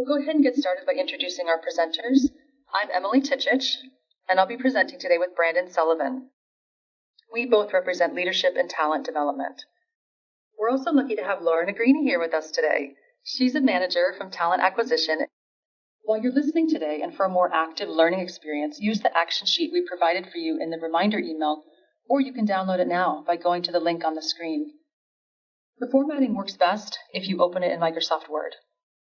We'll go ahead and get started by introducing our presenters. I'm Emily Tichich, and I'll be presenting today with Brandon Sullivan. We both represent leadership and talent development. We're also lucky to have Laura Negrini here with us today. She's a manager from talent acquisition. While you're listening today and for a more active learning experience, use the action sheet we provided for you in the reminder email, or you can download it now by going to the link on the screen. The formatting works best if you open it in Microsoft Word.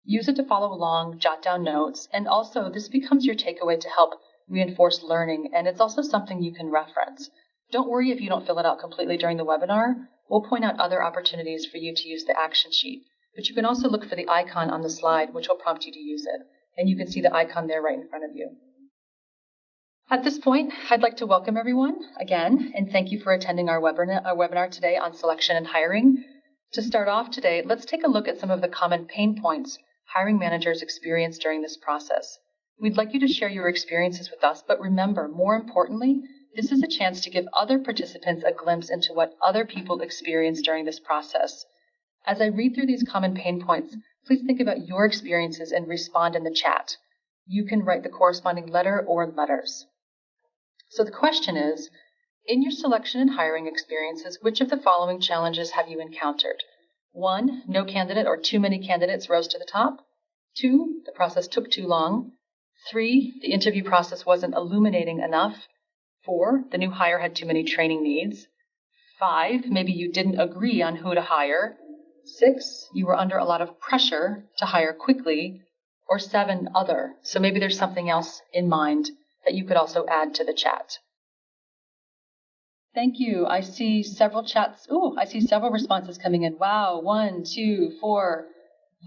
Use it to follow along, jot down notes, and also this becomes your takeaway to help reinforce learning, and it's also something you can reference. Don't worry if you don't fill it out completely during the webinar. We'll point out other opportunities for you to use the action sheet, but you can also look for the icon on the slide, which will prompt you to use it, and you can see the icon there right in front of you. At this point, I'd like to welcome everyone again, and thank you for attending our webinar today on selection and hiring. To start off today, let's take a look at some of the common pain points hiring managers experience during this process. We'd like you to share your experiences with us, but remember, more importantly, this is a chance to give other participants a glimpse into what other people experience during this process. As I read through these common pain points, please think about your experiences and respond in the chat. You can write the corresponding letter or letters. So the question is, in your selection and hiring experiences, which of the following challenges have you encountered? 1, no candidate or too many candidates rose to the top. 2, the process took too long. 3, the interview process wasn't illuminating enough. 4, the new hire had too many training needs. 5, maybe you didn't agree on who to hire. 6, you were under a lot of pressure to hire quickly. Or 7, other. So maybe there's something else in mind that you could also add to the chat. Thank you. I see several chats. I see several responses coming in. Wow, 1, 2, 4,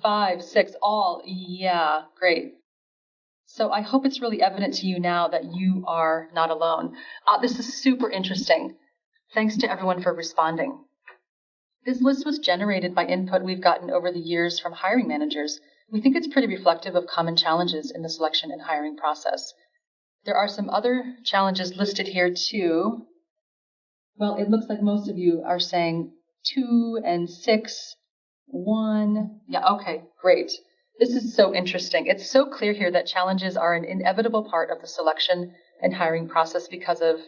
5, 6, all. Yeah, great. So I hope it's really evident to you now that you are not alone. This is super interesting. Thanks to everyone for responding. This list was generated by input we've gotten over the years from hiring managers. We think it's pretty reflective of common challenges in the selection and hiring process. There are some other challenges listed here too. Well, it looks like most of you are saying 2 and 6, 1. Yeah, okay, great. This is so interesting. It's so clear here that challenges are an inevitable part of the selection and hiring process because of,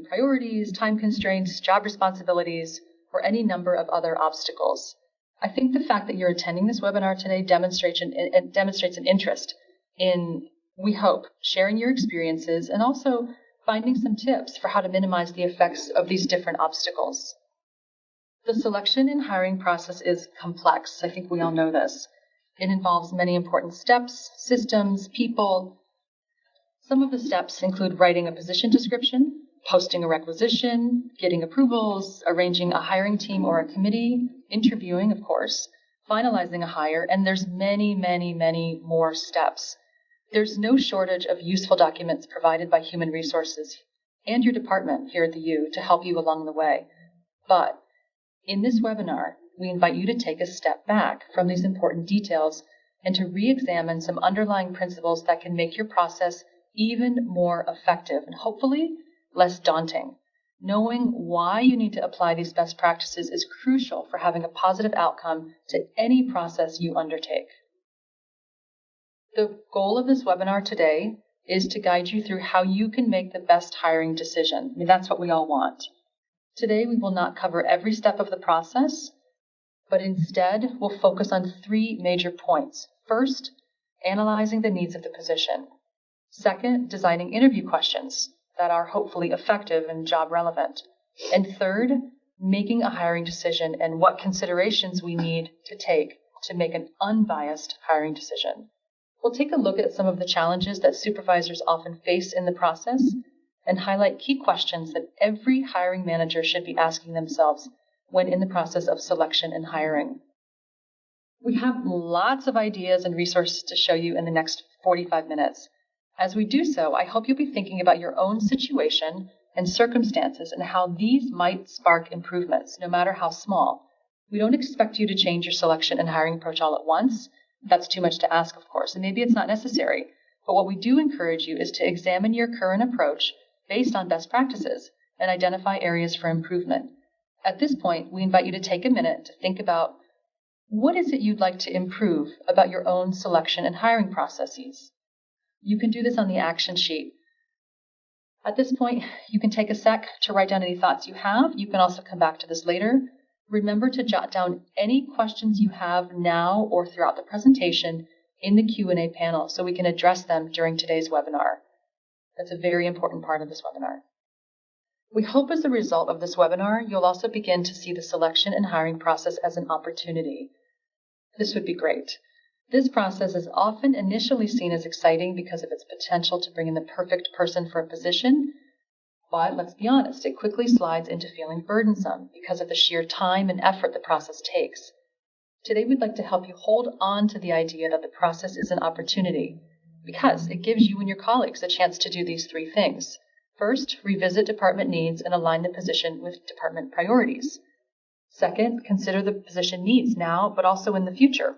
priorities, time constraints, job responsibilities, or any number of other obstacles. I think the fact that you're attending this webinar today demonstrates an interest in, we hope, sharing your experiences and also finding some tips for how to minimize the effects of these different obstacles. The selection and hiring process is complex. I think we all know this. It involves many important steps, systems, people. Some of the steps include writing a position description, posting a requisition, getting approvals, arranging a hiring team or a committee, interviewing, of course, finalizing a hire, and there's many, many, many more steps. There's no shortage of useful documents provided by Human Resources and your department here at the U to help you along the way. But in this webinar, we invite you to take a step back from these important details and to re-examine some underlying principles that can make your process even more effective and hopefully less daunting. Knowing why you need to apply these best practices is crucial for having a positive outcome to any process you undertake. The goal of this webinar today is to guide you through how you can make the best hiring decision. That's what we all want. Today, we will not cover every step of the process, but instead, we'll focus on 3 major points. First, analyzing the needs of the position. Second, designing interview questions that are hopefully effective and job relevant. And third, making a hiring decision and what considerations we need to take to make an unbiased hiring decision. We'll take a look at some of the challenges that supervisors often face in the process and highlight key questions that every hiring manager should be asking themselves when in the process of selection and hiring. We have lots of ideas and resources to show you in the next 45 minutes. As we do so, I hope you'll be thinking about your own situation and circumstances and how these might spark improvements, no matter how small. We don't expect you to change your selection and hiring approach all at once. That's too much to ask, of course, and maybe it's not necessary. But what we do encourage you is to examine your current approach based on best practices and identify areas for improvement. At this point, we invite you to take a minute to think about What is it you'd like to improve about your own selection and hiring processes? You can do this on the action sheet. At this point, you can take a sec to write down any thoughts you have. You can also come back to this later. Remember to jot down any questions you have now or throughout the presentation in the Q&A panel so we can address them during today's webinar. That's a very important part of this webinar. We hope as a result of this webinar, you'll also begin to see the selection and hiring process as an opportunity. This would be great. This process is often initially seen as exciting because of its potential to bring in the perfect person for a position, but let's be honest, it quickly slides into feeling burdensome because of the sheer time and effort the process takes. Today, we'd like to help you hold on to the idea that the process is an opportunity because it gives you and your colleagues a chance to do these three things. First, revisit department needs and align the position with department priorities. Second, consider the position needs now, but also in the future.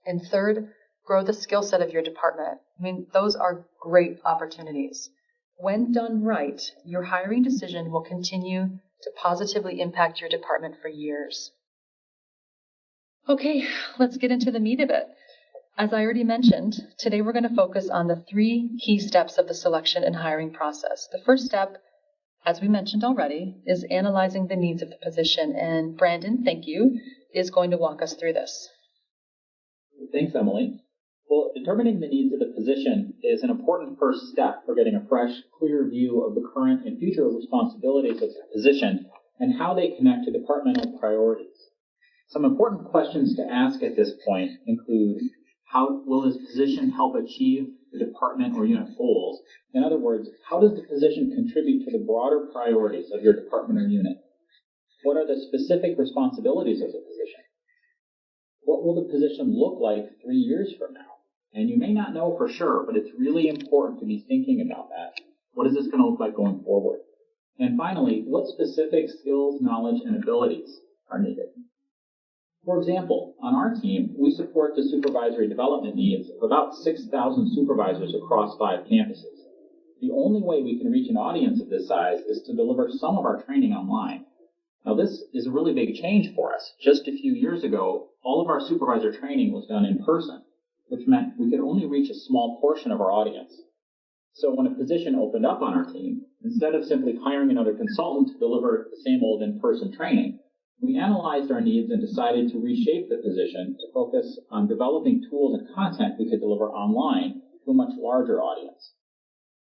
And third, grow the skill set of your department. I mean, those are great opportunities. When done right, your hiring decision will continue to positively impact your department for years. Okay, let's get into the meat of it. As I already mentioned, today we're going to focus on the three key steps of the selection and hiring process. The first step, as we mentioned already, is analyzing the needs of the position. And Brandon, thank you, is going to walk us through this. Thanks, Emily. Well, determining the needs of the position is an important first step for getting a fresh, clear view of the current and future responsibilities of the position and how they connect to departmental priorities. Some important questions to ask at this point include, how will this position help achieve the department or unit goals? In other words, how does the position contribute to the broader priorities of your department or unit? What are the specific responsibilities of the position? What will the position look like 3 years from now? And you may not know for sure, but it's really important to be thinking about that. What is this going to look like going forward? And finally, what specific skills, knowledge, and abilities are needed? For example, on our team, we support the supervisory development needs of about 6,000 supervisors across 5 campuses. The only way we can reach an audience of this size is to deliver some of our training online. Now, this is a really big change for us. Just a few years ago, all of our supervisor training was done in person, which meant we could only reach a small portion of our audience. So when a position opened up on our team, instead of simply hiring another consultant to deliver the same old in-person training, we analyzed our needs and decided to reshape the position to focus on developing tools and content we could deliver online to a much larger audience.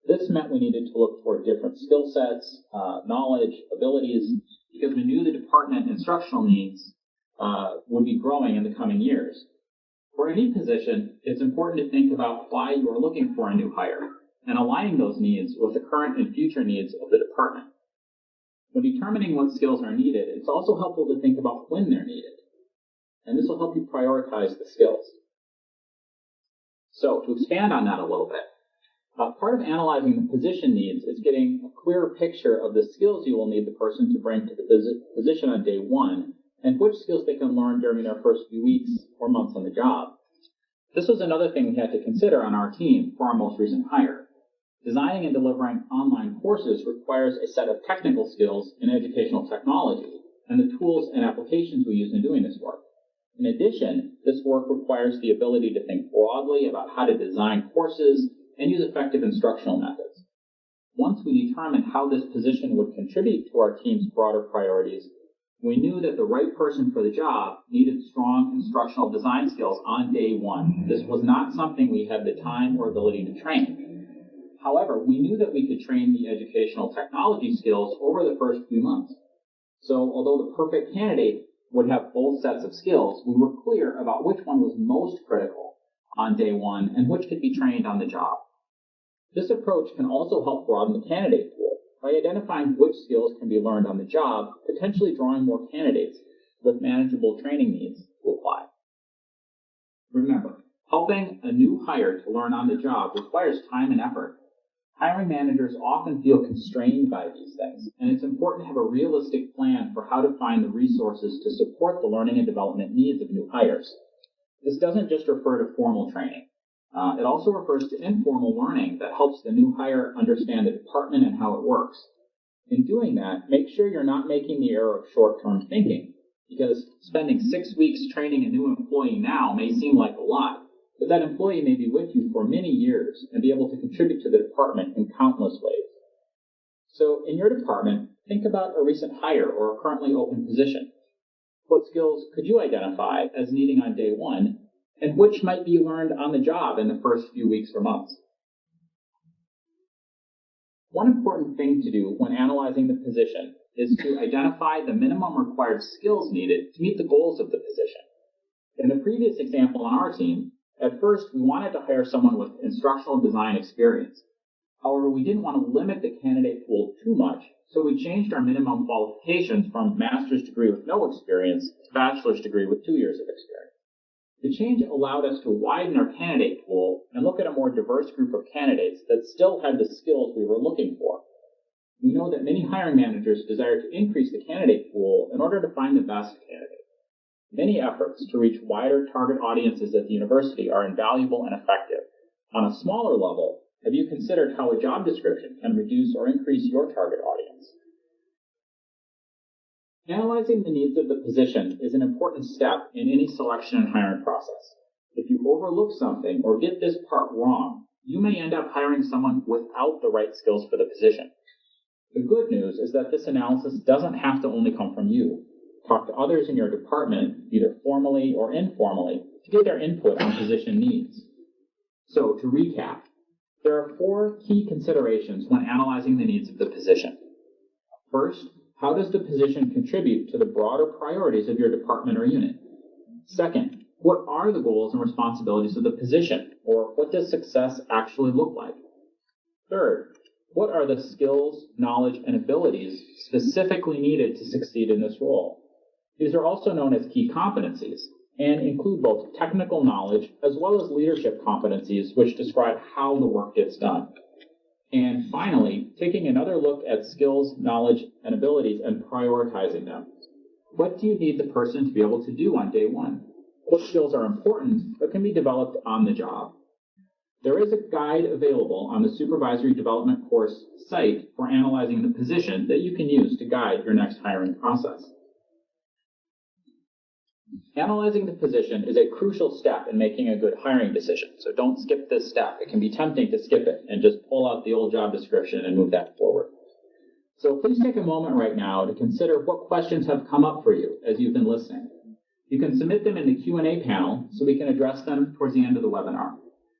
This meant we needed to look for different skill sets, knowledge, abilities, because we knew the department instructional needs would be growing in the coming years. For any position, it's important to think about why you are looking for a new hire and aligning those needs with the current and future needs of the department. When determining what skills are needed, it's also helpful to think about when they're needed, and this will help you prioritize the skills. So, to expand on that a little bit, part of analyzing the position needs is getting a clearer picture of the skills you will need the person to bring to the position on day one, and which skills they can learn during their first few weeks or months on the job. This was another thing we had to consider on our team for our most recent hire. Designing and delivering online courses requires a set of technical skills in educational technology and the tools and applications we use in doing this work. In addition, this work requires the ability to think broadly about how to design courses and use effective instructional methods. Once we determined how this position would contribute to our team's broader priorities, we knew that the right person for the job needed strong instructional design skills on day one. This was not something we had the time or ability to train. However, we knew that we could train the educational technology skills over the first few months. So although the perfect candidate would have both sets of skills, we were clear about which one was most critical on day one and which could be trained on the job. This approach can also help broaden the candidate pool by identifying which skills can be learned on the job, potentially drawing more candidates with manageable training needs to apply. Remember, helping a new hire to learn on the job requires time and effort. Hiring managers often feel constrained by these things, and it's important to have a realistic plan for how to find the resources to support the learning and development needs of new hires. This doesn't just refer to formal training. It also refers to informal learning that helps the new hire understand the department and how it works. In doing that, make sure you're not making the error of short-term thinking. Because spending 6 weeks training a new employee now may seem like a lot, but that employee may be with you for many years and be able to contribute to the department in countless ways. So in your department, think about a recent hire or a currently open position. What skills could you identify as needing on day one, and which might be learned on the job in the first few weeks or months? One important thing to do when analyzing the position is to identify the minimum required skills needed to meet the goals of the position. In the previous example on our team, at first we wanted to hire someone with instructional design experience. However, we didn't want to limit the candidate pool too much, so we changed our minimum qualifications from master's degree with no experience to bachelor's degree with 2 years of experience. The change allowed us to widen our candidate pool and look at a more diverse group of candidates that still had the skills we were looking for. We know that many hiring managers desire to increase the candidate pool in order to find the best candidate. Many efforts to reach wider target audiences at the university are invaluable and effective. On a smaller level, have you considered how a job description can reduce or increase your target audience? Analyzing the needs of the position is an important step in any selection and hiring process. If you overlook something or get this part wrong, you may end up hiring someone without the right skills for the position. The good news is that this analysis doesn't have to only come from you. Talk to others in your department, either formally or informally, to get their input on position needs. So, to recap, there are 4 key considerations when analyzing the needs of the position. First, how does the position contribute to the broader priorities of your department or unit? Second, what are the goals and responsibilities of the position, or what does success actually look like? Third, what are the skills, knowledge, and abilities specifically needed to succeed in this role? These are also known as key competencies and include both technical knowledge as well as leadership competencies, which describe how the work gets done. And finally, taking another look at skills, knowledge, and abilities and prioritizing them. What do you need the person to be able to do on day one? What skills are important but can be developed on the job? There is a guide available on the Supervisory Development course site for analyzing the position that you can use to guide your next hiring process. Analyzing the position is a crucial step in making a good hiring decision, so don't skip this step. It can be tempting to skip it and just pull out the old job description and move that forward. So please take a moment right now to consider what questions have come up for you as you've been listening. You can submit them in the Q&A panel so we can address them towards the end of the webinar.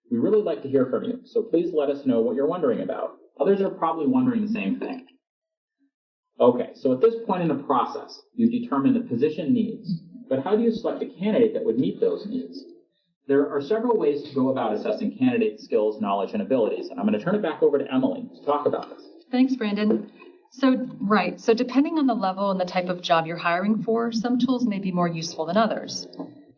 We really like to hear from you, so please let us know what you're wondering about. Others are probably wondering the same thing. Okay, so at this point in the process, you've determined the position needs, but how do you select a candidate that would meet those needs? There are several ways to go about assessing candidate skills, knowledge, and abilities, and I'm going to turn it back over to Emily to talk about this. Thanks, Brandon. So depending on the level and the type of job you're hiring for, some tools may be more useful than others.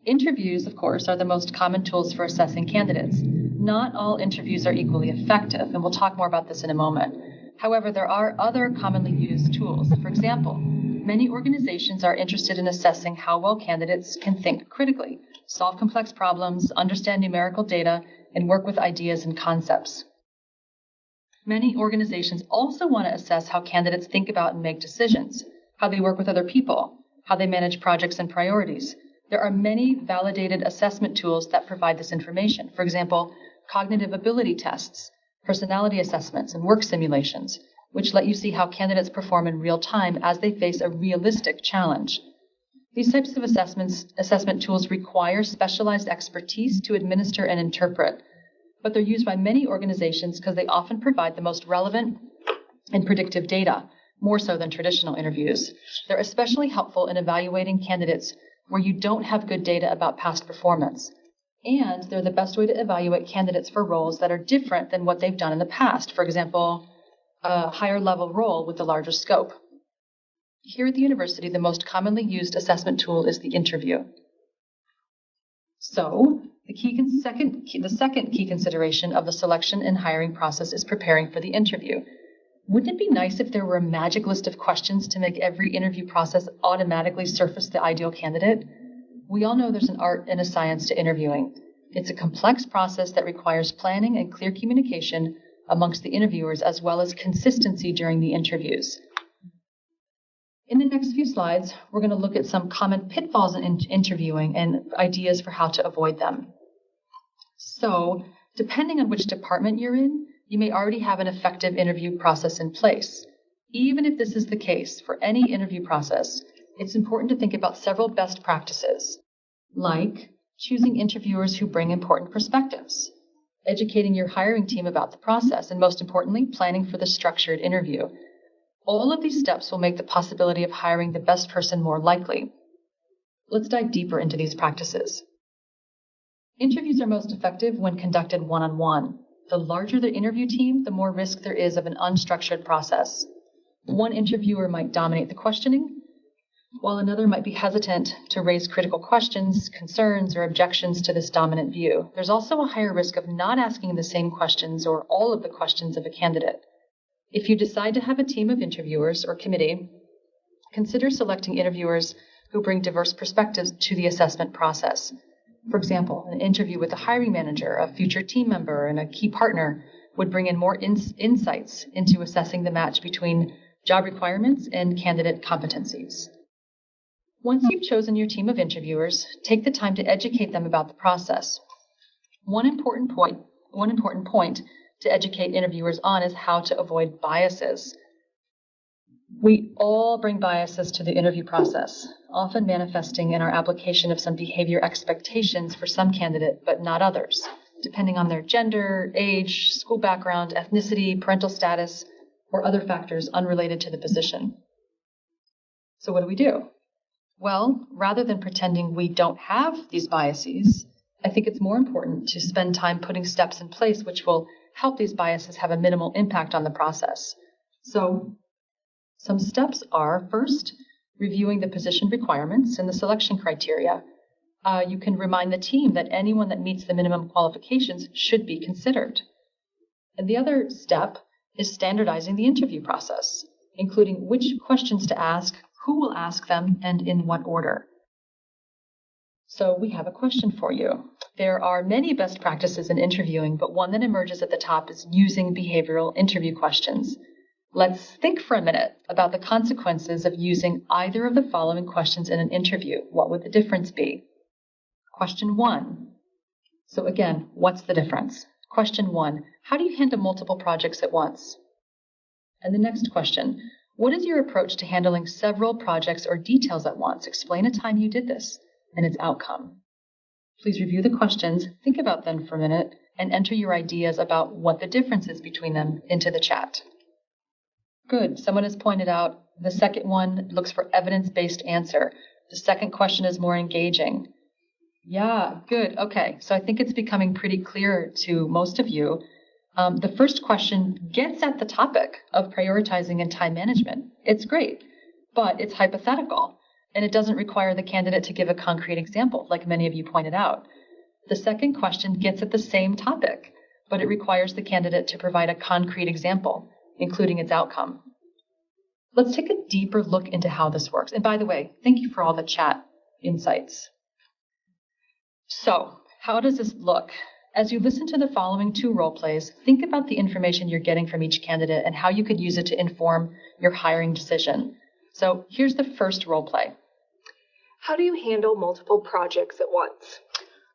Interviews, of course, are the most common tools for assessing candidates. Not all interviews are equally effective, and we'll talk more about this in a moment. However, there are other commonly used tools. For example, many organizations are interested in assessing how well candidates can think critically, solve complex problems, understand numerical data, and work with ideas and concepts. Many organizations also want to assess how candidates think about and make decisions, how they work with other people, how they manage projects and priorities. There are many validated assessment tools that provide this information. For example, cognitive ability tests, personality assessments, and work simulations, which let you see how candidates perform in real time as they face a realistic challenge. These types of assessment tools require specialized expertise to administer and interpret, but they're used by many organizations because they often provide the most relevant and predictive data, more so than traditional interviews. They're especially helpful in evaluating candidates where you don't have good data about past performance. And they're the best way to evaluate candidates for roles that are different than what they've done in the past. For example, a higher level role with a larger scope. Here at the university, the most commonly used assessment tool is the interview. So, the second key consideration of the selection and hiring process is preparing for the interview. Wouldn't it be nice if there were a magic list of questions to make every interview process automatically surface the ideal candidate? We all know there's an art and a science to interviewing. It's a complex process that requires planning and clear communication amongst the interviewers as well as consistency during the interviews. In the next few slides, we're going to look at some common pitfalls in interviewing and ideas for how to avoid them. So, depending on which department you're in, you may already have an effective interview process in place. Even if this is the case for any interview process, it's important to think about several best practices, like choosing interviewers who bring important perspectives, educating your hiring team about the process, and most importantly, planning for the structured interview. All of these steps will make the possibility of hiring the best person more likely. Let's dive deeper into these practices. Interviews are most effective when conducted one-on-one. The larger the interview team, the more risk there is of an unstructured process. One interviewer might dominate the questioning, while another might be hesitant to raise critical questions, concerns, or objections to this dominant view. There's also a higher risk of not asking the same questions or all of the questions of a candidate. If you decide to have a team of interviewers or committee, consider selecting interviewers who bring diverse perspectives to the assessment process. For example, an interview with a hiring manager, a future team member, and a key partner would bring in more insights into assessing the match between job requirements and candidate competencies. Once you've chosen your team of interviewers, take the time to educate them about the process. One important point to educate interviewers on is how to avoid biases. We all bring biases to the interview process, often manifesting in our application of some behavior expectations for some candidate, but not others, depending on their gender, age, school background, ethnicity, parental status, or other factors unrelated to the position. So what do? Well, rather than pretending we don't have these biases, I think it's more important to spend time putting steps in place which will help these biases have a minimal impact on the process. So, some steps are, first, reviewing the position requirements and the selection criteria. You can remind the team that anyone that meets the minimum qualifications should be considered. And the other step is standardizing the interview process, including which questions to ask, who will ask them, and in what order. So we have a question for you. There are many best practices in interviewing, but one that emerges at the top is using behavioral interview questions. Let's think for a minute about the consequences of using either of the following questions in an interview. What would the difference be? Question 1. So again, what's the difference? Question 1. How do you handle multiple projects at once? And the next question. What is your approach to handling several projects or details at once? Explain a time you did this and its outcome. Please review the questions, think about them for a minute, and enter your ideas about what the difference is between them into the chat. Good. Someone has pointed out the second one looks for evidence-based answer. The second question is more engaging. Yeah, good. Okay. So I think it's becoming pretty clear to most of you. The first question gets at the topic of prioritizing and time management. It's great, but it's hypothetical, and it doesn't require the candidate to give a concrete example, like many of you pointed out. The second question gets at the same topic, but it requires the candidate to provide a concrete example, including its outcome. Let's take a deeper look into how this works. And by the way, thank you for all the chat insights. So, how does this look? As you listen to the following 2 role plays, think about the information you're getting from each candidate and how you could use it to inform your hiring decision. So here's the first role play. How do you handle multiple projects at once?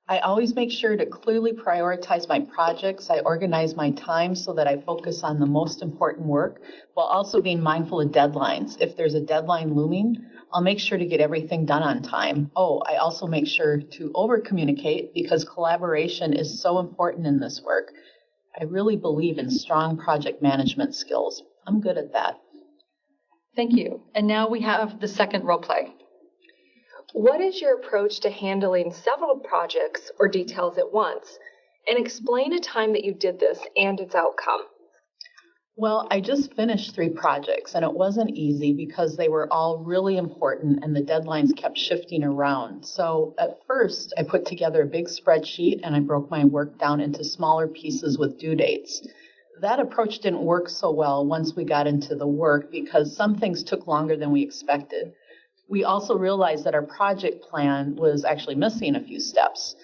I always make sure to clearly prioritize my projects. I organize my time so that I focus on the most important work while also being mindful of deadlines. If there's a deadline looming, I'll make sure to get everything done on time. I also make sure to over-communicate because collaboration is so important in this work. I really believe in strong project management skills. I'm good at that. Thank you. And now we have the second role play. What is your approach to handling several projects or details at once? And explain a time that you did this and its outcome. Well, I just finished 3 projects, and it wasn't easy because they were all really important and the deadlines kept shifting around. So at first, I put together a big spreadsheet and I broke my work down into smaller pieces with due dates. That approach didn't work so well once we got into the work because some things took longer than we expected. We also realized that our project plan was actually missing a few steps.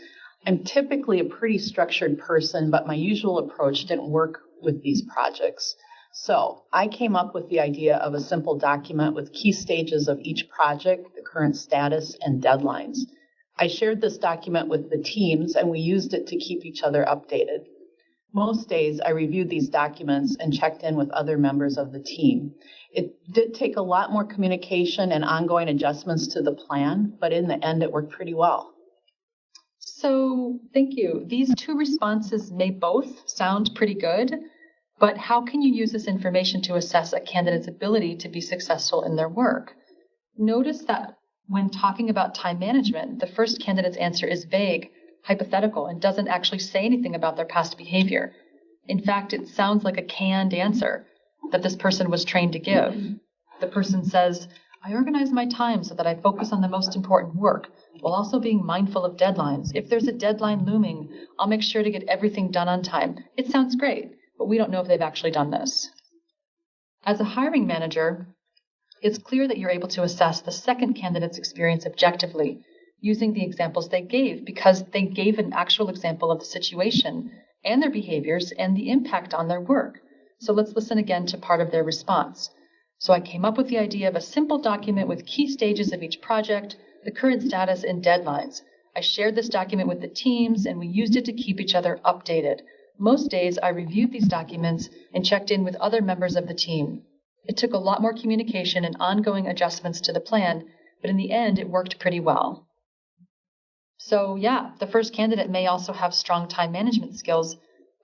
I'm typically a pretty structured person, but my usual approach didn't work with these projects. So I came up with the idea of a simple document with key stages of each project, the current status, and deadlines. I shared this document with the teams, and we used it to keep each other updated. Most days, I reviewed these documents and checked in with other members of the team. It did take a lot more communication and ongoing adjustments to the plan, but in the end, it worked pretty well. So, thank you. These two responses may both sound pretty good, but how can you use this information to assess a candidate's ability to be successful in their work? Notice that when talking about time management, the first candidate's answer is vague, hypothetical, and doesn't actually say anything about their past behavior. In fact, it sounds like a canned answer that this person was trained to give. The person says, I organize my time so that I focus on the most important work, while also being mindful of deadlines. If there's a deadline looming, I'll make sure to get everything done on time. It sounds great, but we don't know if they've actually done this. As a hiring manager, it's clear that you're able to assess the second candidate's experience objectively, using the examples they gave, because they gave an actual example of the situation and their behaviors and the impact on their work. So let's listen again to part of their response. So I came up with the idea of a simple document with key stages of each project, the current status, and deadlines. I shared this document with the teams, and we used it to keep each other updated. Most days, I reviewed these documents and checked in with other members of the team. It took a lot more communication and ongoing adjustments to the plan, but in the end, it worked pretty well. So yeah, the first candidate may also have strong time management skills,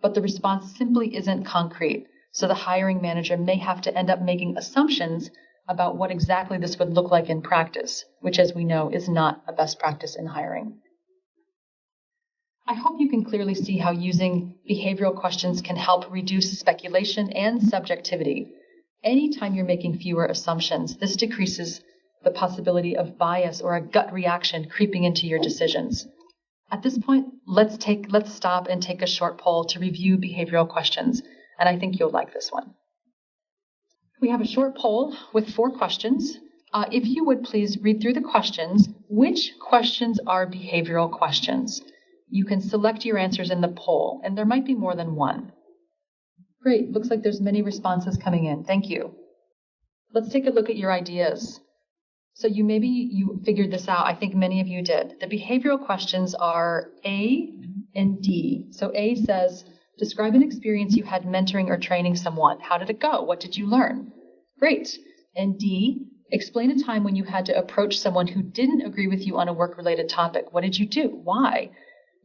but the response simply isn't concrete. So the hiring manager may have to end up making assumptions about what exactly this would look like in practice, which, as we know, is not a best practice in hiring. I hope you can clearly see how using behavioral questions can help reduce speculation and subjectivity. Anytime you're making fewer assumptions, this decreases the possibility of bias or a gut reaction creeping into your decisions. At this point, let's stop and take a short poll to review behavioral questions, and I think you'll like this one. We have a short poll with 4 questions. If you would please read through the questions. Which questions are behavioral questions? You can select your answers in the poll, and there might be more than one. Great, looks like there's many responses coming in. Thank you. Let's take a look at your ideas. So maybe you figured this out. I think many of you did. The behavioral questions are A and D. So A says, describe an experience you had mentoring or training someone. How did it go? What did you learn? Great. And D, explain a time when you had to approach someone who didn't agree with you on a work-related topic. What did you do? Why?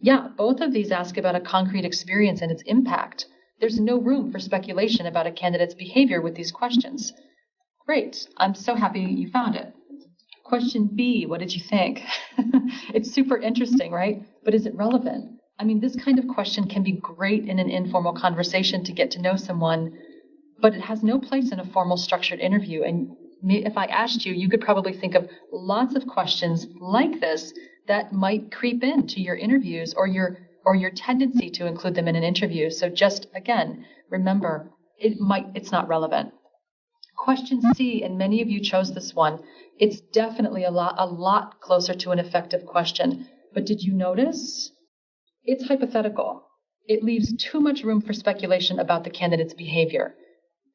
Yeah, both of these ask about a concrete experience and its impact. There's no room for speculation about a candidate's behavior with these questions. Great. I'm so happy you found it. Question B, what did you think? It's super interesting, right? But is it relevant? I mean, this kind of question can be great in an informal conversation to get to know someone, but it has no place in a formal structured interview. And if I asked you, you could probably think of lots of questions like this that might creep into your interviews or your tendency to include them in an interview. So just, again, remember, it's not relevant. Question C, and many of you chose this one. It's definitely a lot closer to an effective question. But did you notice? It's hypothetical. It leaves too much room for speculation about the candidate's behavior.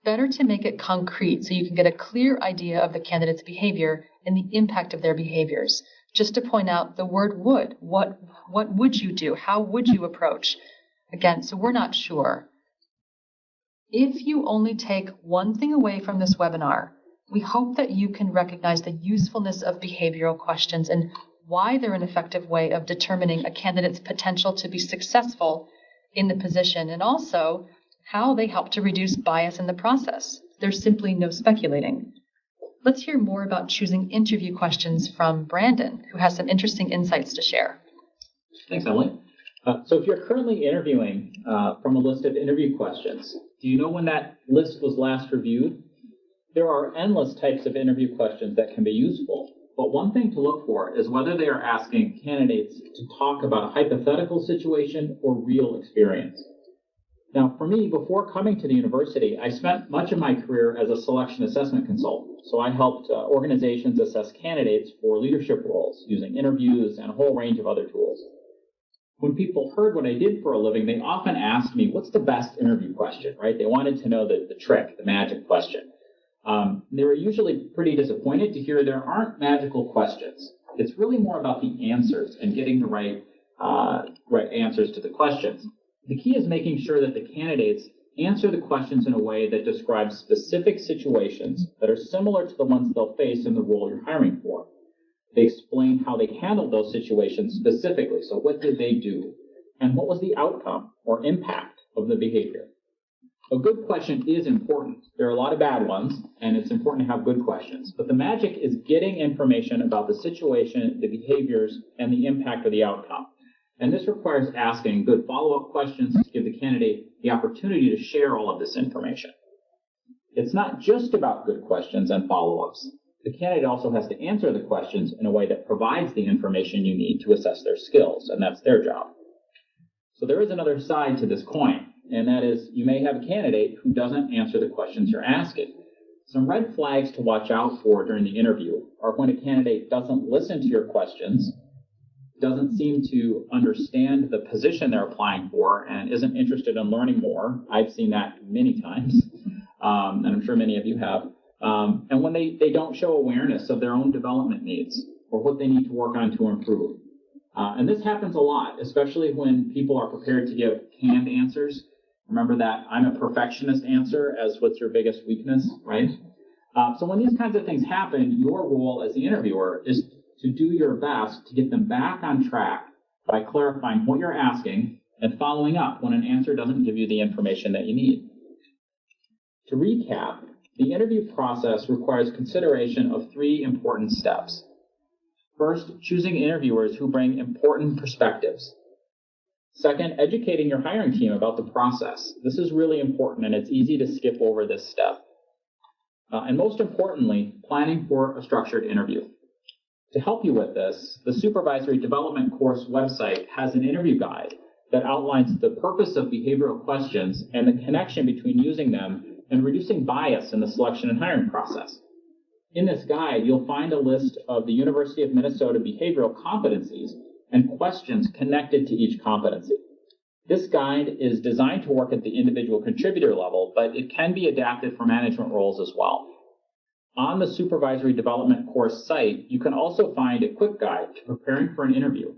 Better to make it concrete so you can get a clear idea of the candidate's behavior and the impact of their behaviors. Just to point out the word would. What would you do? How would you approach? Again, so we're not sure. If you only take one thing away from this webinar, we hope that you can recognize the usefulness of behavioral questions and why they're an effective way of determining a candidate's potential to be successful in the position, and also how they help to reduce bias in the process. There's simply no speculating. Let's hear more about choosing interview questions from Brandon, who has some interesting insights to share. Thanks, Emily. So if you're currently interviewing from a list of interview questions, do you know when that list was last reviewed? There are endless types of interview questions that can be useful, but one thing to look for is whether they are asking candidates to talk about a hypothetical situation or real experience. Now, for me, before coming to the university, I spent much of my career as a selection assessment consultant. So I helped organizations assess candidates for leadership roles using interviews and a whole range of other tools. When people heard what I did for a living, they often asked me, what's the best interview question, right? They wanted to know the trick, the magic question. They were usually pretty disappointed to hear there aren't magical questions. It's really more about the answers and getting the right answers to the questions. The key is making sure that the candidates answer the questions in a way that describes specific situations that are similar to the ones they'll face in the role you're hiring for. They explain how they handled those situations specifically. So what did they do? And what was the outcome or impact of the behavior? A good question is important. There are a lot of bad ones, and it's important to have good questions. But the magic is getting information about the situation, the behaviors, and the impact of the outcome. And this requires asking good follow-up questions to give the candidate the opportunity to share all of this information. It's not just about good questions and follow-ups. The candidate also has to answer the questions in a way that provides the information you need to assess their skills, and that's their job. So there is another side to this coin, and that is you may have a candidate who doesn't answer the questions you're asking. Some red flags to watch out for during the interview are when a candidate doesn't listen to your questions, doesn't seem to understand the position they're applying for, and isn't interested in learning more. I've seen that many times, and I'm sure many of you have. And when they don't show awareness of their own development needs or what they need to work on to improve. And this happens a lot, especially when people are prepared to give canned answers. Remember that I'm a perfectionist answer as what's your biggest weakness, right? So when these kinds of things happen, your role as the interviewer is to do your best to get them back on track by clarifying what you're asking and following up when an answer doesn't give you the information that you need. To recap, the interview process requires consideration of 3 important steps. First, choosing interviewers who bring important perspectives. Second, educating your hiring team about the process. This is really important, and it's easy to skip over this step. And most importantly, planning for a structured interview. To help you with this, the Supervisory Development Course website has an interview guide that outlines the purpose of behavioral questions and the connection between using them and reducing bias in the selection and hiring process. In this guide, you'll find a list of the University of Minnesota behavioral competencies and questions connected to each competency. This guide is designed to work at the individual contributor level, but it can be adapted for management roles as well. On the Supervisory Development Course site, you can also find a quick guide to preparing for an interview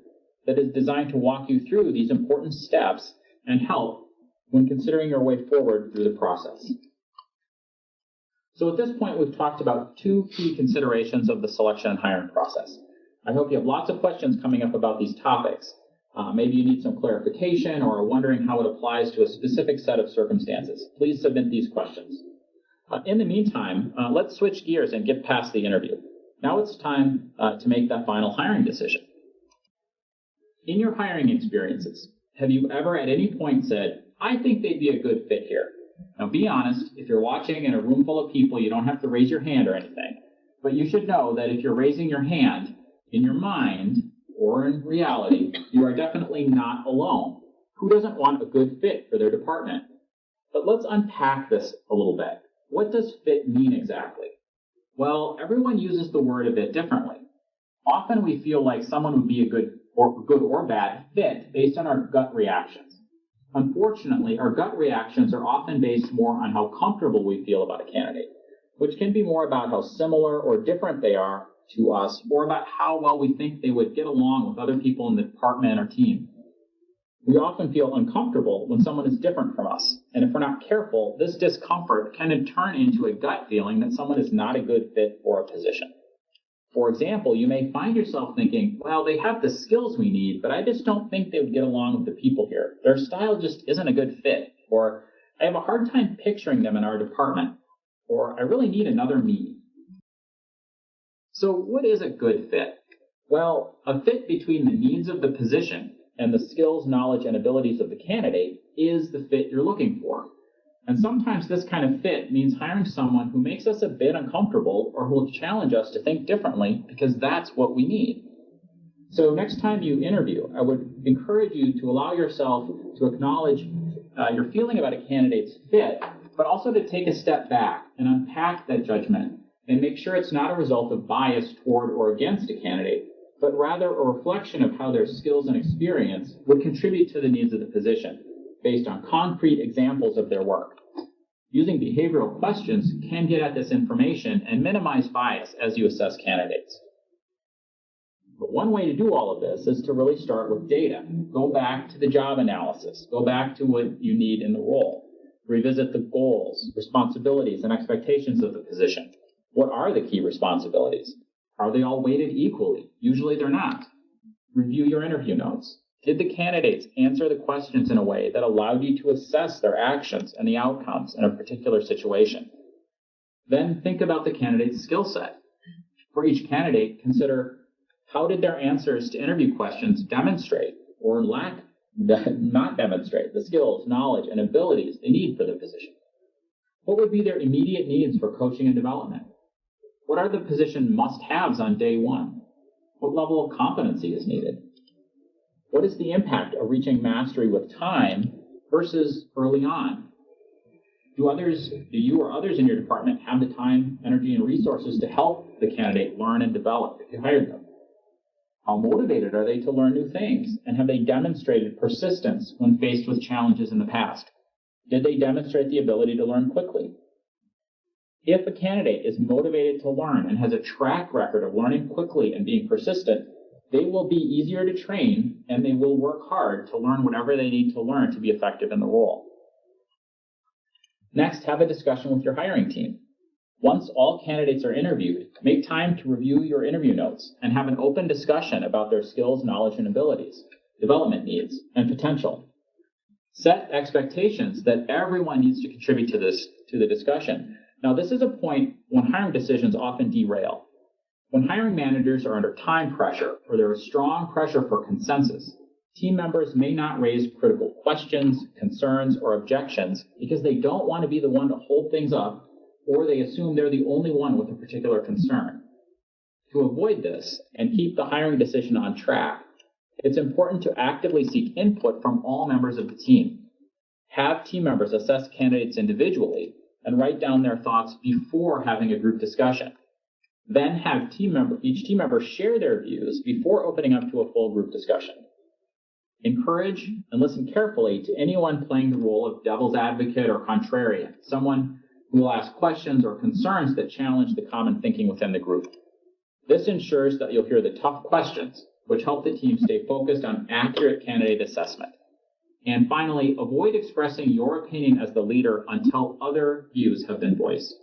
that is designed to walk you through these important steps and help when considering your way forward through the process. So at this point, we've talked about 2 key considerations of the selection and hiring process. I hope you have lots of questions coming up about these topics. Maybe you need some clarification or are wondering how it applies to a specific set of circumstances. Please submit these questions. In the meantime, let's switch gears and get past the interview. Now it's time to make that final hiring decision. In your hiring experiences, have you ever at any point said, I think they'd be a good fit here? Now be honest, if you're watching in a room full of people, you don't have to raise your hand or anything. But you should know that if you're raising your hand, in your mind, or in reality, you are definitely not alone. Who doesn't want a good fit for their department? But let's unpack this a little bit. What does fit mean exactly? Well, everyone uses the word a bit differently. Often we feel like someone would be a good or bad fit based on our gut reactions. Unfortunately, our gut reactions are often based more on how comfortable we feel about a candidate, which can be more about how similar or different they are to us, or about how well we think they would get along with other people in the department or team. We often feel uncomfortable when someone is different from us, and if we're not careful, this discomfort can turn into a gut feeling that someone is not a good fit for a position. For example, you may find yourself thinking, well, they have the skills we need, but I just don't think they would get along with the people here. Their style just isn't a good fit, or I have a hard time picturing them in our department, or I really need another meeting. So what is a good fit? Well, a fit between the needs of the position and the skills, knowledge, and abilities of the candidate is the fit you're looking for. And sometimes this kind of fit means hiring someone who makes us a bit uncomfortable or who will challenge us to think differently because that's what we need. So next time you interview, I would encourage you to allow yourself to acknowledge your feeling about a candidate's fit, but also to take a step back and unpack that judgment and make sure it's not a result of bias toward or against a candidate, but rather a reflection of how their skills and experience would contribute to the needs of the position, based on concrete examples of their work. Using behavioral questions can get at this information and minimize bias as you assess candidates. But one way to do all of this is to really start with data. Go back to the job analysis. Go back to what you need in the role. Revisit the goals, responsibilities, and expectations of the position. What are the key responsibilities? Are they all weighted equally? Usually they're not. Review your interview notes. Did the candidates answer the questions in a way that allowed you to assess their actions and the outcomes in a particular situation? Then think about the candidate's skill set. For each candidate, consider how did their answers to interview questions demonstrate or not demonstrate the skills, knowledge, and abilities they need for the position? What would be their immediate needs for coaching and development? What are the position must-haves on day one? What level of competency is needed? What is the impact of reaching mastery with time versus early on? Do you or others in your department have the time, energy, and resources to help the candidate learn and develop if you hired them? How motivated are they to learn new things? And have they demonstrated persistence when faced with challenges in the past? Did they demonstrate the ability to learn quickly? If a candidate is motivated to learn and has a track record of learning quickly and being persistent, they will be easier to train and they will work hard to learn whatever they need to learn to be effective in the role. Next, have a discussion with your hiring team. Once all candidates are interviewed, make time to review your interview notes and have an open discussion about their skills, knowledge, and abilities, development needs, and potential. Set expectations that everyone needs to contribute to the discussion. Now, this is a point when hiring decisions often derail. When hiring managers are under time pressure or there is strong pressure for consensus, team members may not raise critical questions, concerns, or objections because they don't want to be the one to hold things up, or they assume they're the only one with a particular concern. To avoid this and keep the hiring decision on track, it's important to actively seek input from all members of the team. Have team members assess candidates individually and write down their thoughts before having a group discussion. Then have each team member share their views before opening up to a full group discussion. Encourage and listen carefully to anyone playing the role of devil's advocate or contrarian, someone who will ask questions or concerns that challenge the common thinking within the group. This ensures that you'll hear the tough questions, which help the team stay focused on accurate candidate assessment. And finally, avoid expressing your opinion as the leader until other views have been voiced.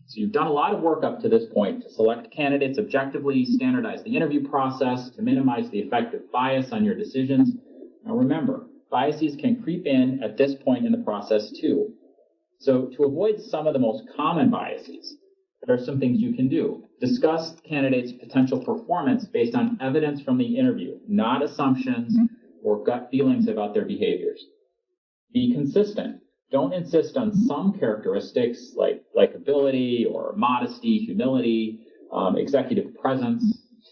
So you've done a lot of work up to this point to select candidates objectively, standardize the interview process, to minimize the effect of bias on your decisions. Now remember, biases can creep in at this point in the process too. So to avoid some of the most common biases, there are some things you can do. Discuss the candidate's potential performance based on evidence from the interview, not assumptions or gut feelings about their behaviors. Be consistent. Don't insist on some characteristics like likability or modesty, humility, executive presence,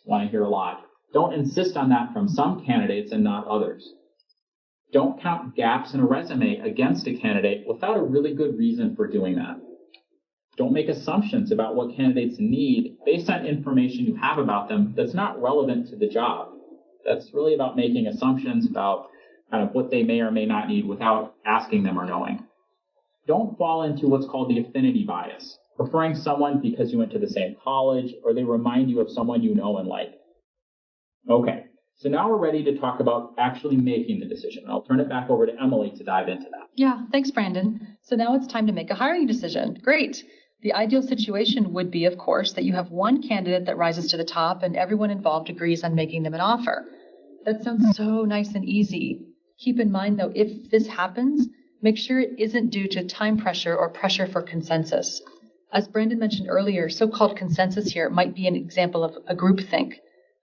want to hear a lot. Don't insist on that from some candidates and not others. Don't count gaps in a resume against a candidate without a really good reason for doing that. Don't make assumptions about what candidates need based on information you have about them that's not relevant to the job. That's really about making assumptions about kind of what they may or may not need without asking them or knowing. Don't fall into what's called the affinity bias, preferring someone because you went to the same college or they remind you of someone you know and like. Okay, so now we're ready to talk about actually making the decision. I'll turn it back over to Emily to dive into that. Yeah, thanks, Brandon. So now it's time to make a hiring decision. Great. The ideal situation would be, of course, that you have one candidate that rises to the top and everyone involved agrees on making them an offer. That sounds so nice and easy. Keep in mind, though, if this happens, make sure it isn't due to time pressure or pressure for consensus. As Brandon mentioned earlier, so-called consensus here might be an example of a groupthink.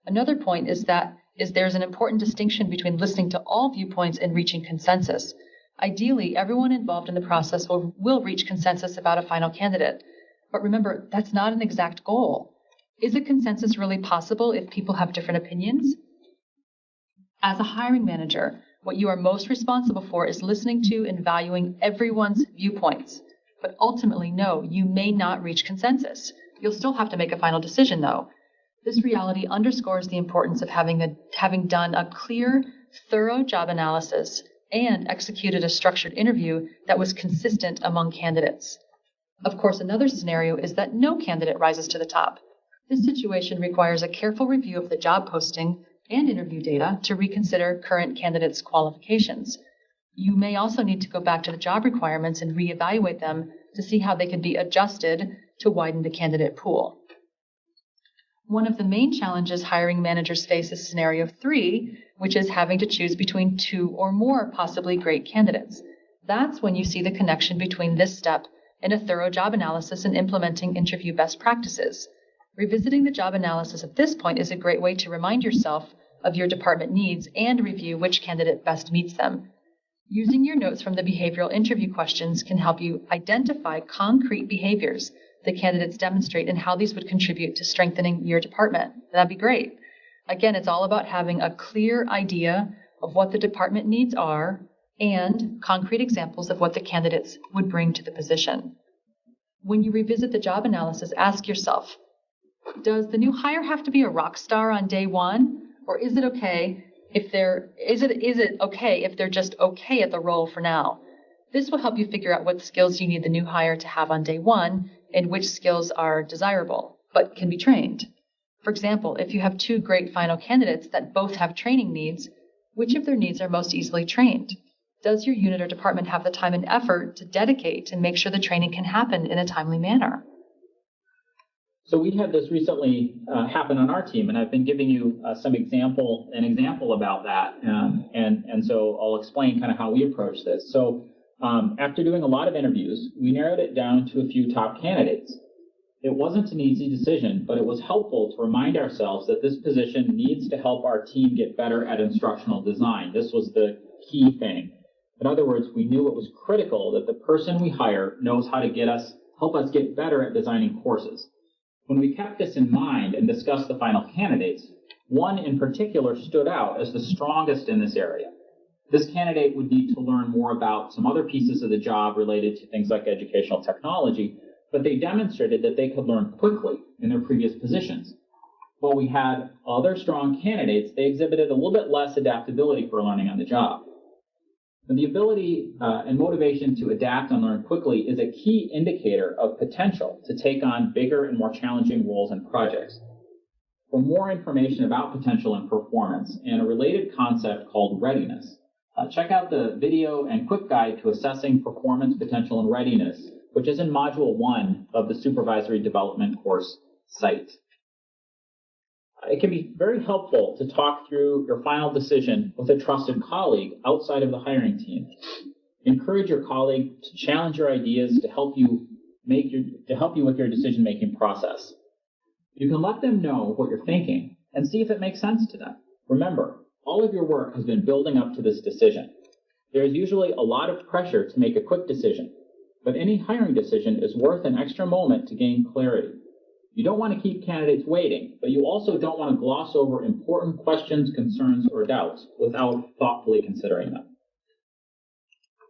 Another point is there's an important distinction between listening to all viewpoints and reaching consensus. Ideally, everyone involved in the process will reach consensus about a final candidate. But remember, that's not an exact goal. Is a consensus really possible if people have different opinions? As a hiring manager, what you are most responsible for is listening to and valuing everyone's viewpoints. But ultimately, no, you may not reach consensus. You'll still have to make a final decision, though. This reality underscores the importance of having done a clear, thorough job analysis and executed a structured interview that was consistent among candidates. Of course, another scenario is that no candidate rises to the top. This situation requires a careful review of the job posting and interview data to reconsider current candidates' qualifications. You may also need to go back to the job requirements and reevaluate them to see how they can be adjusted to widen the candidate pool. One of the main challenges hiring managers face is scenario 3, which is having to choose between 2 or more possibly great candidates. That's when you see the connection between this step and a thorough job analysis and implementing interview best practices. Revisiting the job analysis at this point is a great way to remind yourself of your department needs and review which candidate best meets them. Using your notes from the behavioral interview questions can help you identify concrete behaviors the candidates demonstrate and how these would contribute to strengthening your department. That'd be great. Again, it's all about having a clear idea of what the department needs are and concrete examples of what the candidates would bring to the position. When you revisit the job analysis, ask yourself, does the new hire have to be a rock star on day one, or is it okay if they're just okay at the role for now? This will help you figure out what skills you need the new hire to have on day one and which skills are desirable but can be trained. For example, if you have 2 great final candidates that both have training needs, which of their needs are most easily trained? Does your unit or department have the time and effort to dedicate to make sure the training can happen in a timely manner? So we had this recently happen on our team, and I've been giving you an example about that, and so I'll explain kind of how we approach this. So after doing a lot of interviews, we narrowed it down to a few top candidates. It wasn't an easy decision, but it was helpful to remind ourselves that this position needs to help our team get better at instructional design. This was the key thing. In other words, we knew it was critical that the person we hire knows how to help us get better at designing courses. When we kept this in mind and discussed the final candidates, one in particular stood out as the strongest in this area. This candidate would need to learn more about some other pieces of the job related to things like educational technology, but they demonstrated that they could learn quickly in their previous positions. While we had other strong candidates, they exhibited a little bit less adaptability for learning on the job. And the ability and motivation to adapt and learn quickly is a key indicator of potential to take on bigger and more challenging roles and projects. For more information about potential and performance and a related concept called readiness, check out the video and quick guide to assessing performance, potential, and readiness, which is in Module 1 of the Supervisory Development course site. It can be very helpful to talk through your final decision with a trusted colleague outside of the hiring team. Encourage your colleague to challenge your ideas to help you with your decision-making process. You can let them know what you're thinking and see if it makes sense to them. Remember, all of your work has been building up to this decision. There is usually a lot of pressure to make a quick decision, but any hiring decision is worth an extra moment to gain clarity. You don't want to keep candidates waiting, but you also don't want to gloss over important questions, concerns, or doubts without thoughtfully considering them.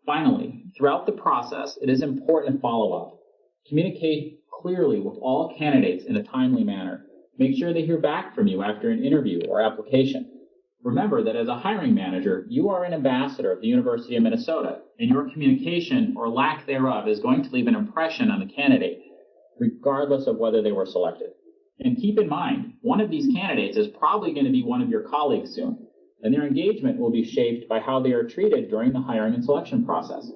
Finally, throughout the process, it is important to follow up. Communicate clearly with all candidates in a timely manner. Make sure they hear back from you after an interview or application. Remember that as a hiring manager, you are an ambassador of the University of Minnesota, and your communication or lack thereof is going to leave an impression on the candidate, regardless of whether they were selected. And keep in mind, one of these candidates is probably going to be one of your colleagues soon, and their engagement will be shaped by how they are treated during the hiring and selection process.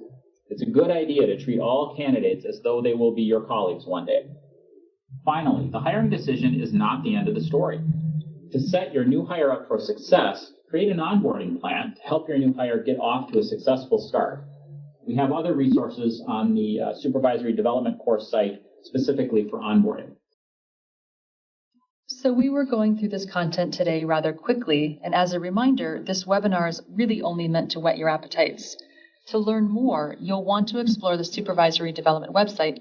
It's a good idea to treat all candidates as though they will be your colleagues one day. Finally, the hiring decision is not the end of the story. To set your new hire up for success, create an onboarding plan to help your new hire get off to a successful start. We have other resources on the Supervisory Development course site specifically for onboarding. So we were going through this content today rather quickly, and as a reminder, this webinar is really only meant to whet your appetites. To learn more, you'll want to explore the Supervisory Development website,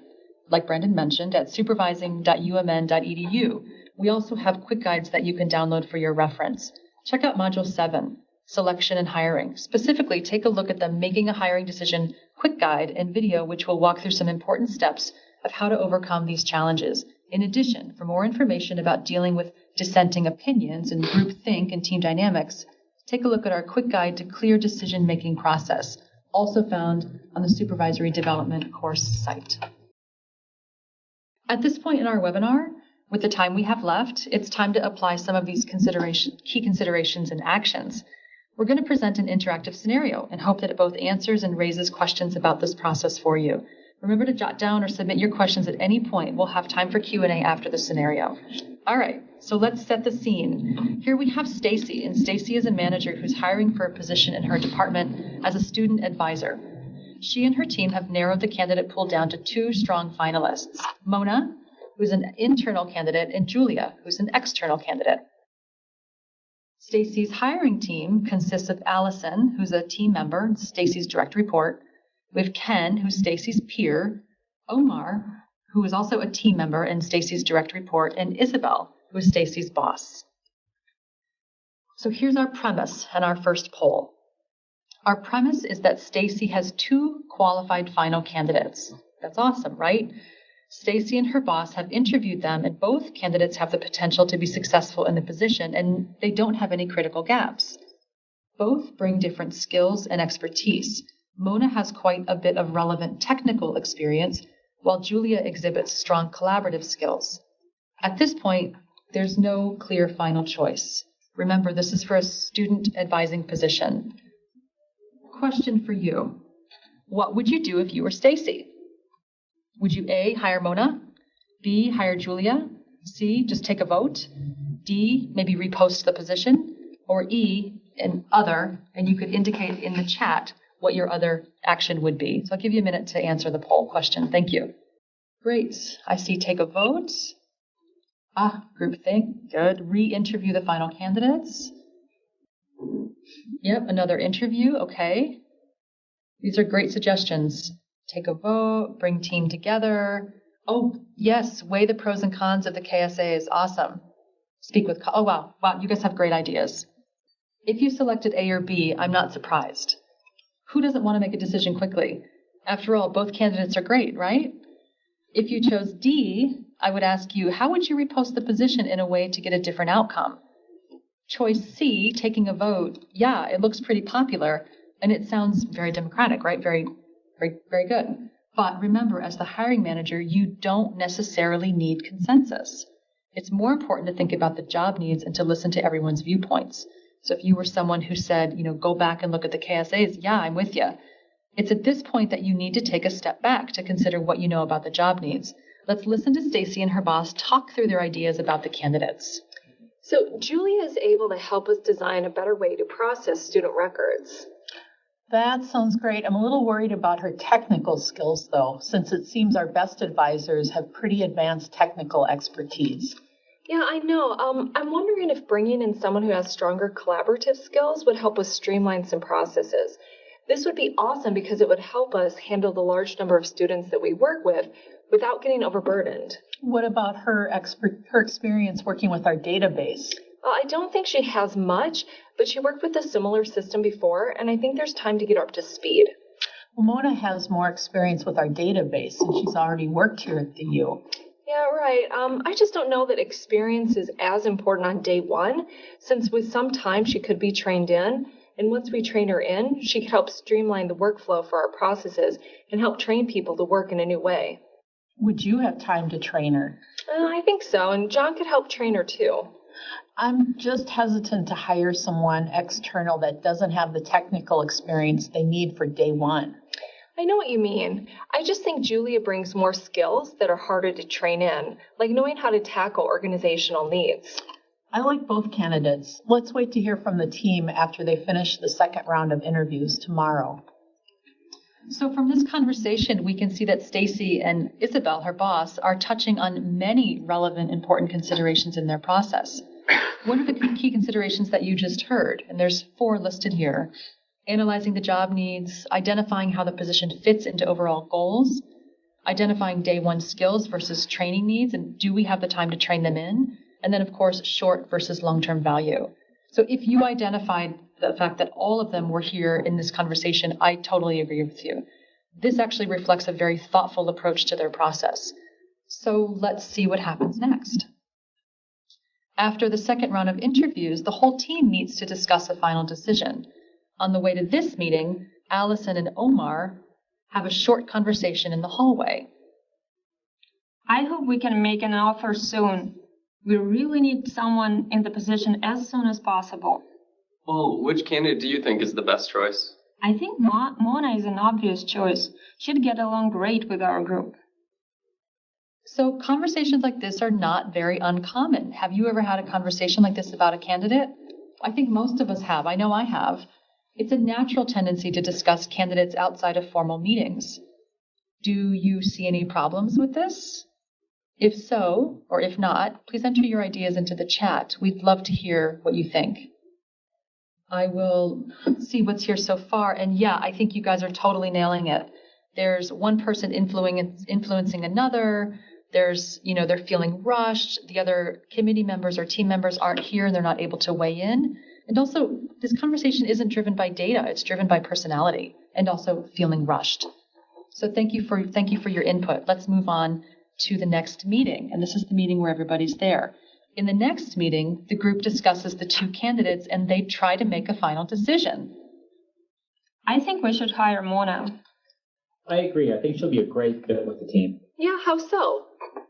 like Brendan mentioned, at supervising.umn.edu. We also have quick guides that you can download for your reference. Check out Module 7, Selection and Hiring. Specifically, take a look at the Making a Hiring Decision quick guide and video, which will walk through some important steps of how to overcome these challenges. In addition, for more information about dealing with dissenting opinions and groupthink and team dynamics, take a look at our quick guide to clear decision-making process, also found on the Supervisory Development course site. At this point in our webinar, with the time we have left, it's time to apply some of these key considerations and actions. We're going to present an interactive scenario and hope that it both answers and raises questions about this process for you. Remember to jot down or submit your questions at any point. We'll have time for Q&A after the scenario. All right, so let's set the scene. Here we have Stacy, and Stacy is a manager who's hiring for a position in her department as a student advisor. She and her team have narrowed the candidate pool down to 2 strong finalists, Mona, who's an internal candidate, and Julia, who's an external candidate. Stacy's hiring team consists of Allison, who's a team member, Stacy's direct report. We have Ken, who's Stacy's peer, Omar, who is also a team member and Stacy's direct report, and Isabel, who is Stacy's boss. So here's our premise and our first poll. Our premise is that Stacy has 2 qualified final candidates. That's awesome, right? Stacy and her boss have interviewed them, and both candidates have the potential to be successful in the position, and they don't have any critical gaps. Both bring different skills and expertise. Mona has quite a bit of relevant technical experience, while Julia exhibits strong collaborative skills. At this point, there's no clear final choice. Remember, this is for a student advising position. Question for you. What would you do if you were Stacy? Would you A, hire Mona, B, hire Julia, C, just take a vote, D, maybe repost the position, or E, an other, and you could indicate in the chat what your other action would be. So I'll give you a minute to answer the poll question. Thank you. Great. I see take a vote. Groupthink. Good. Re-interview the final candidates. Yep, another interview. Okay. These are great suggestions. Take a vote, bring team together. Oh, yes, weigh the pros and cons of the KSA is awesome. Speak with, oh, wow, you guys have great ideas. If you selected A or B, I'm not surprised. Who doesn't want to make a decision quickly? After all, both candidates are great, right? If you chose D, I would ask you, how would you repost the position in a way to get a different outcome? Choice C, taking a vote, yeah, it looks pretty popular, and it sounds very democratic, right? Very good. But remember, as the hiring manager, you don't necessarily need consensus. It's more important to think about the job needs and to listen to everyone's viewpoints. So if you were someone who said, go back and look at the KSAs, yeah, I'm with you. It's at this point that you need to take a step back to consider what you know about the job needs. Let's listen to Stacy and her boss talk through their ideas about the candidates. So Julia is able to help us design a better way to process student records. That sounds great. I'm a little worried about her technical skills, though, since it seems our best advisors have pretty advanced technical expertise. Yeah, I know. I'm wondering if bringing in someone who has stronger collaborative skills would help us streamline some processes. This would be awesome because it would help us handle the large number of students that we work with without getting overburdened. What about her experience working with our database? I don't think she has much, but she worked with a similar system before, and I think there's time to get her up to speed. Well, Mona has more experience with our database, and she's already worked here at the U. Yeah, right. I just don't know that experience is as important on day one, since with some time she could be trained in, and once we train her in, she could help streamline the workflow for our processes and help train people to work in a new way. Would you have time to train her? I think so, and John could help train her too. I'm just hesitant to hire someone external that doesn't have the technical experience they need for day one. I know what you mean. I just think Julia brings more skills that are harder to train in, like knowing how to tackle organizational needs. I like both candidates. Let's wait to hear from the team after they finish the second round of interviews tomorrow. So from this conversation, we can see that Stacy and Isabel, her boss, are touching on many relevant, important considerations in their process. What are the key considerations that you just heard? And there's 4 listed here. Analyzing the job needs, identifying how the position fits into overall goals, identifying day one skills versus training needs, and do we have the time to train them in? And then, of course, short versus long-term value. So if you identified the fact that all of them were here in this conversation, I totally agree with you. This actually reflects a very thoughtful approach to their process. So let's see what happens next. After the second round of interviews, the whole team meets to discuss a final decision. On the way to this meeting, Allison and Omar have a short conversation in the hallway. I hope we can make an offer soon. We really need someone in the position as soon as possible. Well, which candidate do you think is the best choice? I think Mona is an obvious choice. She'd get along great with our group. So conversations like this are not very uncommon. Have you ever had a conversation like this about a candidate? I think most of us have. I know I have. It's a natural tendency to discuss candidates outside of formal meetings. Do you see any problems with this? If so, or if not, please enter your ideas into the chat. We'd love to hear what you think. I will see what's here so far, and yeah, I think you guys are totally nailing it. There's one person influencing another. There's, they're feeling rushed. The other committee members or team members aren't here and they're not able to weigh in. And also, this conversation isn't driven by data. It's driven by personality and also feeling rushed. So thank you for your input. Let's move on to the next meeting. And this is the meeting where everybody's there. In the next meeting, the group discusses the two candidates and they try to make a final decision. I think we should hire Mona. I agree. I think she'll be a great fit with the team. Yeah, how so?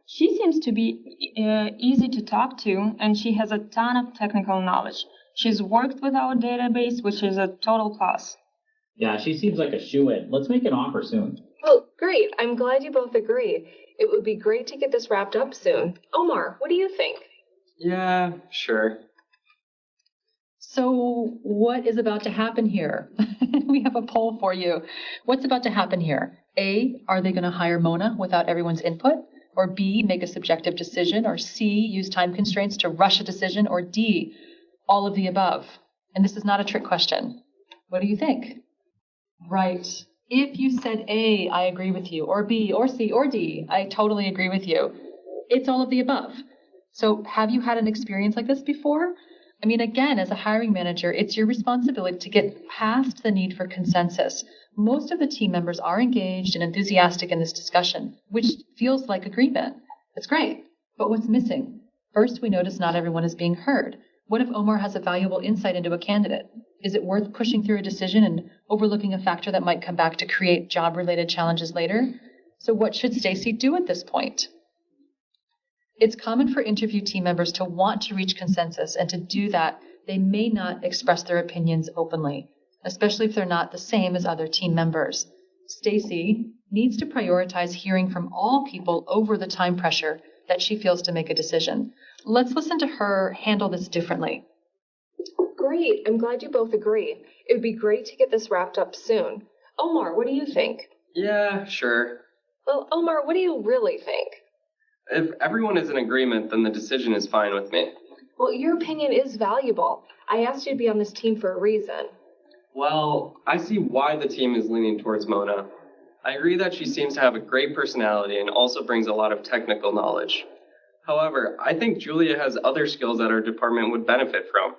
She seems to be easy to talk to, and she has a ton of technical knowledge. She's worked with our database, which is a total plus. Yeah, she seems like a shoo-in. Let's make an offer soon. Oh, great. I'm glad you both agree. It would be great to get this wrapped up soon. Omar, what do you think? Yeah, sure. So what is about to happen here? We have a poll for you. What's about to happen here? A, are they going to hire Mona without everyone's input? Or B, make a subjective decision? Or C, use time constraints to rush a decision? Or D, all of the above? And this is not a trick question. What do you think? Right. If you said A, I agree with you. Or B, or C, or D, I totally agree with you. It's all of the above. So have you had an experience like this before? I mean, again, as a hiring manager, it's your responsibility to get past the need for consensus. Most of the team members are engaged and enthusiastic in this discussion, which feels like agreement. It's great. But what's missing? First, we notice not everyone is being heard. What if Omar has a valuable insight into a candidate? Is it worth pushing through a decision and overlooking a factor that might come back to create job-related challenges later? So what should Stacy do at this point? It's common for interview team members to want to reach consensus, and to do that, they may not express their opinions openly, especially if they're not the same as other team members. Stacy needs to prioritize hearing from all people over the time pressure that she feels to make a decision. Let's listen to her handle this differently. Great. I'm glad you both agree. It would be great to get this wrapped up soon. Omar, what do you think? Yeah, sure. Well, Omar, what do you really think? If everyone is in agreement, then the decision is fine with me. Well, your opinion is valuable. I asked you to be on this team for a reason. Well, I see why the team is leaning towards Mona. I agree that she seems to have a great personality and also brings a lot of technical knowledge. However, I think Julia has other skills that our department would benefit from.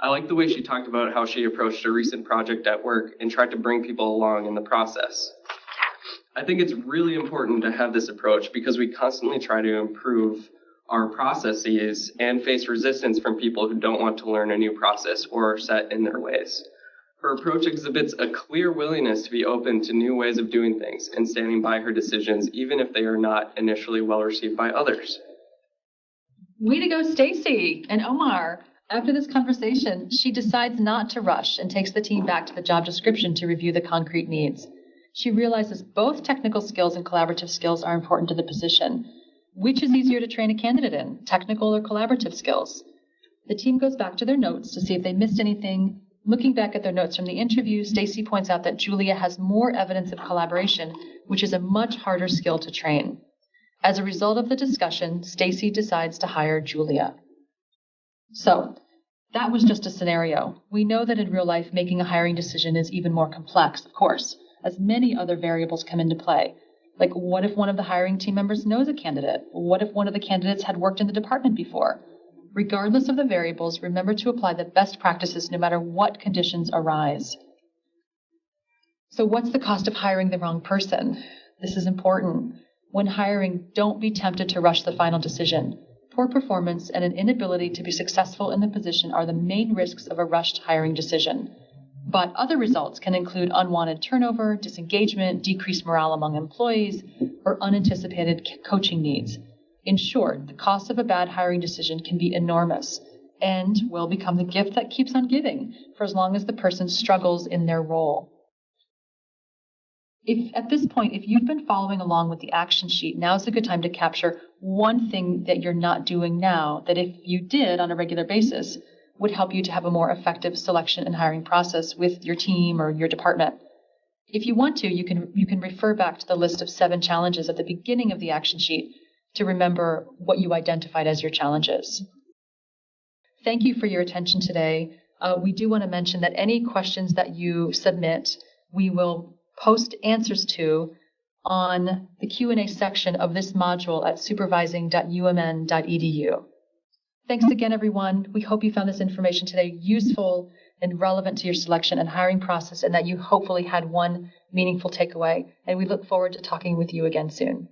I like the way she talked about how she approached a recent project at work and tried to bring people along in the process. I think it's really important to have this approach because we constantly try to improve our processes and face resistance from people who don't want to learn a new process or are set in their ways. Her approach exhibits a clear willingness to be open to new ways of doing things and standing by her decisions, even if they are not initially well received by others. Way to go, Stacy and Omar. After this conversation, she decides not to rush and takes the team back to the job description to review the concrete needs. She realizes both technical skills and collaborative skills are important to the position. Which is easier to train a candidate in, technical or collaborative skills? The team goes back to their notes to see if they missed anything. Looking back at their notes from the interview, Stacy points out that Julia has more evidence of collaboration, which is a much harder skill to train. As a result of the discussion, Stacy decides to hire Julia. So, that was just a scenario. We know that in real life, making a hiring decision is even more complex, of course, as many other variables come into play. Like, what if one of the hiring team members knows a candidate? What if one of the candidates had worked in the department before? Regardless of the variables, remember to apply the best practices no matter what conditions arise. So what's the cost of hiring the wrong person? This is important. When hiring, don't be tempted to rush the final decision. Poor performance and an inability to be successful in the position are the main risks of a rushed hiring decision. But other results can include unwanted turnover, disengagement, decreased morale among employees, or unanticipated coaching needs. In short, the cost of a bad hiring decision can be enormous and will become the gift that keeps on giving for as long as the person struggles in their role. At this point, if you've been following along with the action sheet, now's a good time to capture one thing that you're not doing now that if you did on a regular basis would help you to have a more effective selection and hiring process with your team or your department. If you want to, you can refer back to the list of 7 challenges at the beginning of the action sheet to remember what you identified as your challenges. Thank you for your attention today. We do want to mention that any questions that you submit, we will post answers to on the Q&A section of this module at supervising.umn.edu. Thanks again, everyone. We hope you found this information today useful and relevant to your selection and hiring process, and that you hopefully had one meaningful takeaway. And we look forward to talking with you again soon.